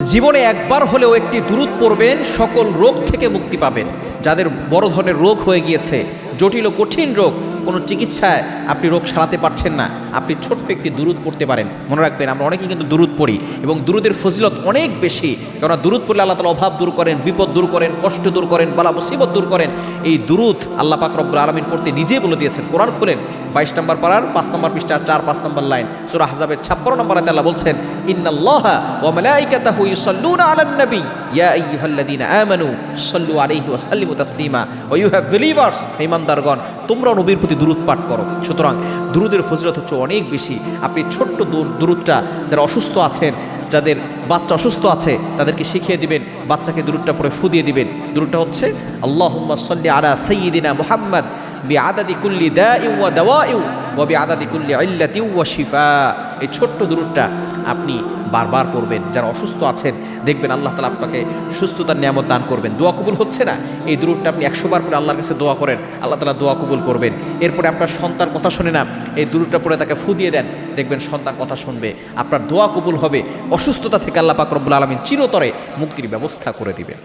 জীবনে একবার হলেও একটি দুরূদ পড়বেন, সকল রোগ থেকে মুক্তি পাবেন। যাদের বড় ধরনের রোগ হয়ে গিয়েছে, জটিল ও কঠিন রোগ, কোনো চিকিৎসায় আপনি রোগ সারাতে পারছেন না, আপনি ছোট্ট একটি দুরূদ পড়তে পারেন। মনে রাখবেন, আমরা অনেকেই কিন্তু দুরূদ পড়ি এবং দুরূদের ফজিলত অনেক বেশি। কেননা দুরূদ পড়লে আল্লাহ তাআলা অভাব দূর করেন, বিপদ দূর করেন, কষ্ট দূর করেন, বালা মুসিবত দূর করেন। এই দুরূদ আল্লাহ পাক রব্বুল আলামিন পড়তে নিজেই বলে দিয়েছেন। কোরআন খোলেন 22 নম্বর পারার 5 নম্বর পৃষ্ঠার 4-5 নম্বর লাইন, সূরা আহজাবের 56 নম্বর আয়াতে আল্লাহ বলছেন, ইন্নাল্লাহা ওয়া মালাইকাতাহু ইউসাল্লুনা আলান নবী ইয়া আইয়ুহাল্লাযীনা আমানু সাল্লু আলাইহি ওয়া সাল্লিমু তাসলিমা ওয়া ইউ হ্যাভ বিলিভার্স, ঈমানদারগণ তোমরা নবীর প্রতি দুরূদ পাঠ করো। সুতরাং দুরূদের ফজিলত হচ্ছে অনেক বেশি। আপনি ছোট্ট দুরূদটা, যারা অসুস্থ আছেন, যাদের বাচ্চা অসুস্থ আছে, তাদেরকে শিখিয়ে দিবেন, বাচ্চাকে দুরূদটা পড়ে ফু দিয়ে দিবেন। দুরূদটা হচ্ছে আল্লাহুম্মা সাল্লি আলা সাইয়্যিদিনা মুহাম্মাদ বিআদাদি কুল্লি দাইন ওয়া দাওয়াইন ওয়া বিআদাদি কুল্লি ইল্লাতিন ওয়া শিফা। এই ছোট্ট দুরূদটা আপনি বারবার পড়বেন। যারা অসুস্থ আছেন, দেখবেন আল্লাহ তাআলা আপনাকে সুস্থতার নিয়ামত দান করবেন। দোয়া কবুল হচ্ছে না, এই দুরূদটা আপনি 100 বার করে আল্লাহর কাছে দোয়া করেন, আল্লাহ তাআলা দোয়া কবুল করবেন। এরপরে আপনার সন্তান কথা শোনে না, এই দুরূদটা পড়ে তাকে ফু দিয়ে দেন, দেখবেন সন্তান কথা শুনবে, আপনার দোয়া কবুল হবে। অসুস্থতা থেকে আল্লাহ পাক রব্বুল আলামিন চিরতরে মুক্তির ব্যবস্থা করে দিবেন।